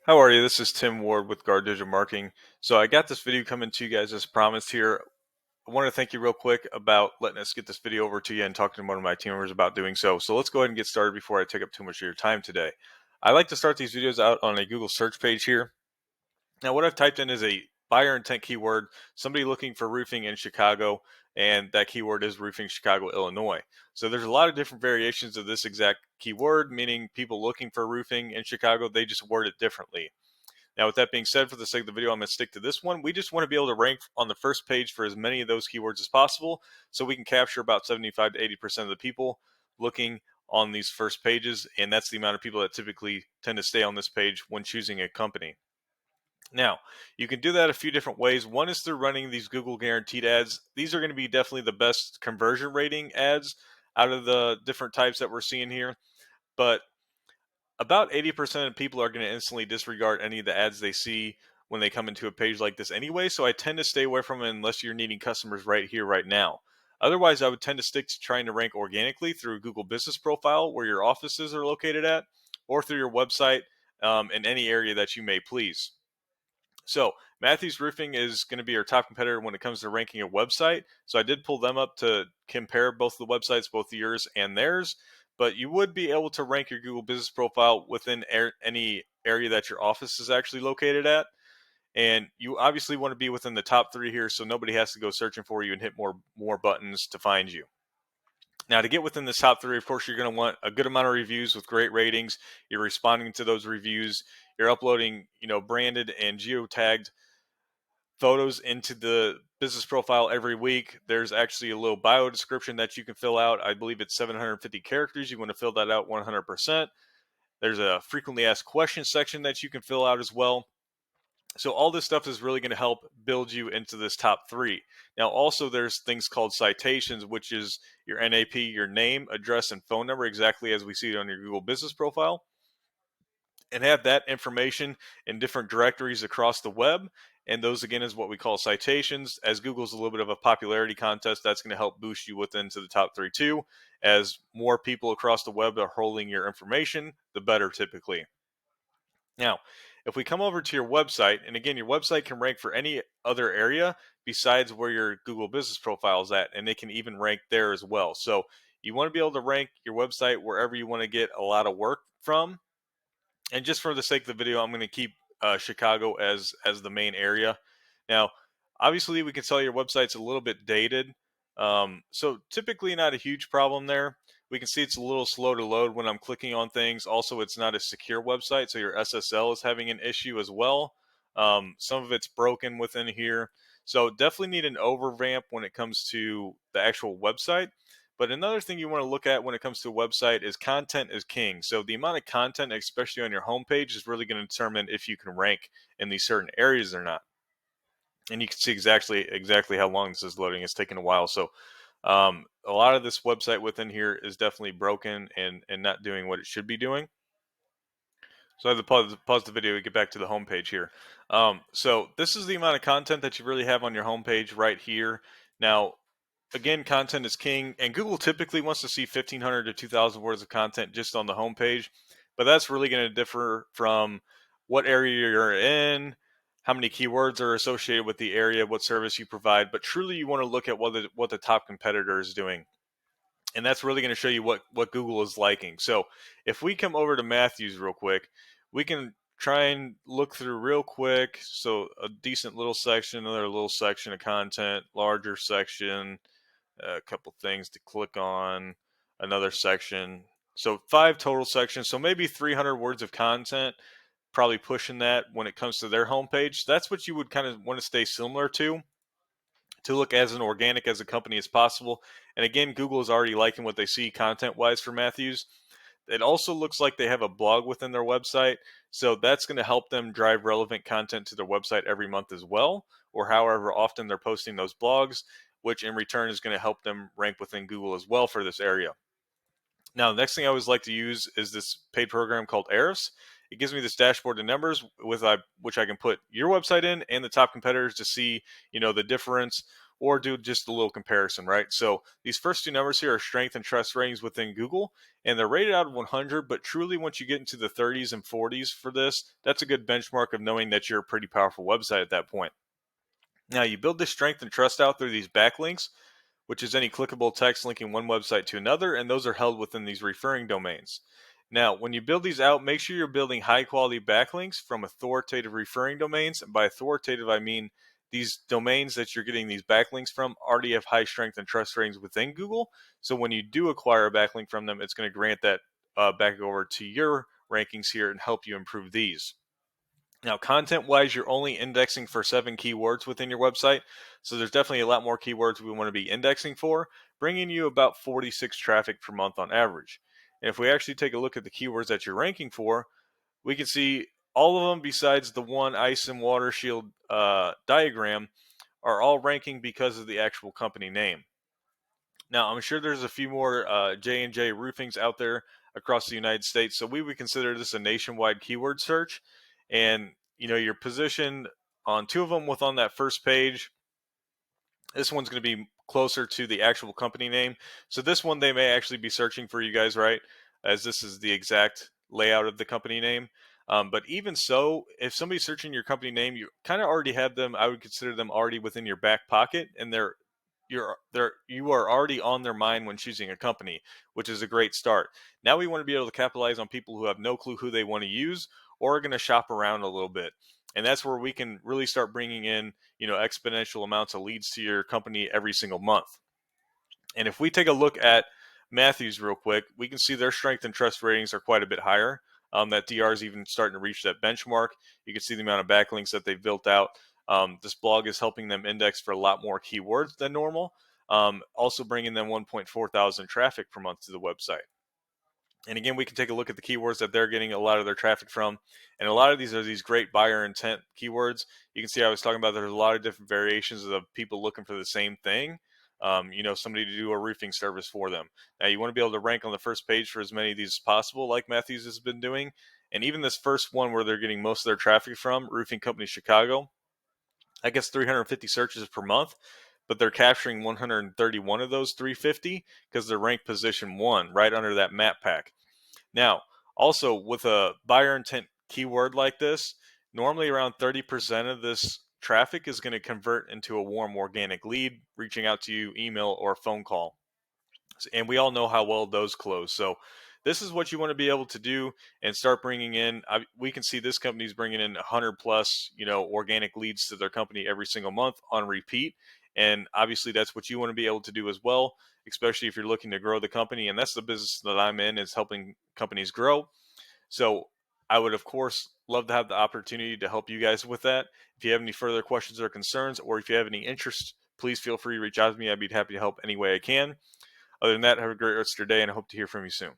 How are you? This is Tim Ward with Guard Digital Marketing. So I got this video coming to you guys as promised here. I want to thank you real quick about letting us get this video over to you and talking to one of my team members about doing so. So let's go ahead and get started before I take up too much of your time today. I like to start these videos out on a Google search page here. Now, what I've typed in is a buyer intent keyword, somebody looking for roofing in Chicago, and that keyword is roofing Chicago, Illinois. So there's a lot of different variations of this exact keyword, meaning people looking for roofing in Chicago, they just word it differently. Now, with that being said, for the sake of the video, I'm going to stick to this one. We just want to be able to rank on the first page for as many of those keywords as possible so we can capture about 75 to 80% of the people looking on these first pages, and that's the amount of people that typically tend to stay on this page when choosing a company. Now, you can do that a few different ways. One is through running these Google guaranteed ads. These are going to be definitely the best conversion rating ads out of the different types that we're seeing here. But about 80% of people are going to instantly disregard any of the ads they see when they come into a page like this anyway. So I tend to stay away from it unless you're needing customers right here, right now. Otherwise, I would tend to stick to trying to rank organically through Google Business Profile, where your offices are located at, or through your website in any area that you may please. So Matthews Roofing is going to be our top competitor when it comes to ranking a website. So I did pull them up to compare both the websites, both yours and theirs. But you would be able to rank your Google Business Profile within any area that your office is actually located at. And you obviously want to be within the top 3 here, so nobody has to go searching for you and hit more buttons to find you. Now, to get within this top 3, of course, you're going to want a good amount of reviews with great ratings. You're responding to those reviews. You're uploading, branded and geotagged photos into the business profile every week. There's actually a little bio description that you can fill out. I believe it's 750 characters. You want to fill that out 100%. There's a frequently asked questions section that you can fill out as well. So all this stuff is really going to help build you into this top 3. Now, also there's things called citations, which is your NAP, your name, address, and phone number, exactly as we see it on your Google Business Profile, and have that information in different directories across the web. And those, again, is what we call citations. As Google's a little bit of a popularity contest, that's going to help boost you within to the top 3 too. As more people across the web are holding your information, the better typically. Now, if we come over to your website, and again, your website can rank for any other area besides where your Google Business Profile is at, and it can even rank there as well. So you want to be able to rank your website wherever you want to get a lot of work from. And just for the sake of the video, I'm going to keep Chicago as the main area. Now, obviously, we can tell your website's a little bit dated, so typically not a huge problem there. We can see it's a little slow to load when I'm clicking on things. Also, it's not a secure website, so your SSL is having an issue as well. Some of it's broken within here. So definitely need an overvamp when it comes to the actual website. But another thing you want to look at when it comes to a website is content is king. So the amount of content, especially on your homepage, is really going to determine if you can rank in these certain areas or not. And you can see exactly how long this is loading. It's taking a while. So a lot of this website within here is definitely broken and not doing what it should be doing. So I have to pause the video and get back to the homepage here. So this is the amount of content that you really have on your homepage right here. Now, again, content is king, and Google typically wants to see 1,500 to 2,000 words of content just on the homepage, but that's really going to differ from what area you're in, how many keywords are associated with the area, what service you provide, but truly you want to look at what the top competitor is doing. And that's really going to show you what Google is liking. So if we come over to Matthews real quick, we can try and look through real quick. So a decent little section, another little section of content, larger section, a couple things to click on, another section. So 5 total sections. So maybe 300 words of content, probably pushing that when it comes to their homepage. That's what you would kind of want to stay similar to look as an organic as a company as possible. And again, Google is already liking what they see content-wise for Matthews. It also looks like they have a blog within their website, so that's going to help them drive relevant content to their website every month as well, or however often they're posting those blogs, which in return is going to help them rank within Google as well for this area. Now, the next thing I always like to use is this paid program called Ahrefs. It gives me this dashboard of numbers with which I can put your website in and the top competitors to see, the difference or do just a little comparison, right? So these first two numbers here are strength and trust ratings within Google, and they're rated out of 100, but truly once you get into the 30s and 40s for this, that's a good benchmark of knowing that you're a pretty powerful website at that point. Now you build this strength and trust out through these backlinks, which is any clickable text linking one website to another, and those are held within these referring domains. Now, when you build these out, make sure you're building high quality backlinks from authoritative referring domains. And by authoritative, I mean these domains that you're getting these backlinks from already have high strength and trust ratings within Google. So when you do acquire a backlink from them, it's going to grant that back over to your rankings here and help you improve these. Now, content-wise, you're only indexing for 7 keywords within your website, so there's definitely a lot more keywords we want to be indexing for, bringing you about 46 traffic per month on average. And if we actually take a look at the keywords that you're ranking for, we can see all of them besides the one ice and water shield diagram are all ranking because of the actual company name. Now, I'm sure there's a few more J&J roofings out there across the United States, so we would consider this a nationwide keyword search. And you're positioned on 2 of them with on that first page. This one's going to be closer to the actual company name. So this one they may actually be searching for you guys, right? As this is the exact layout of the company name. But even so, if somebody's searching your company name, you kind of already have them. I would consider them already within your back pocket, and you are already on their mind when choosing a company, which is a great start. Now we want to be able to capitalize on people who have no clue who they want to use or are going to shop around a little bit. And that's where we can really start bringing in, exponential amounts of leads to your company every single month. And if we take a look at Matthews real quick, we can see their strength and trust ratings are quite a bit higher. That DR is even starting to reach that benchmark. You can see the amount of backlinks that they've built out. This blog is helping them index for a lot more keywords than normal, also bringing them 1.4 thousand traffic per month to the website. And again, we can take a look at the keywords that they're getting a lot of their traffic from. And a lot of these are these great buyer intent keywords. You can see I was talking about there's a lot of different variations of people looking for the same thing. Somebody to do a roofing service for them. Now, you want to be able to rank on the first page for as many of these as possible, like Matthews has been doing. And even this first one where they're getting most of their traffic from, Roofing Company Chicago, that gets 350 searches per month, but they're capturing 131 of those 350 because they're ranked position 1 right under that map pack. Now, also with a buyer intent keyword like this, normally around 30% of this traffic is going to convert into a warm organic lead, reaching out to you, email, or phone call. And we all know how well those close. So this is what you want to be able to do and start bringing in. We can see this company is bringing in 100 plus, organic leads to their company every single month on repeat. And obviously that's what you want to be able to do as well, especially if you're looking to grow the company. And that's the business that I'm in, is helping companies grow. So I would, of course, love to have the opportunity to help you guys with that. If you have any further questions or concerns, or if you have any interest, please feel free to reach out to me. I'd be happy to help any way I can. Other than that, have a great rest of your day, and I hope to hear from you soon.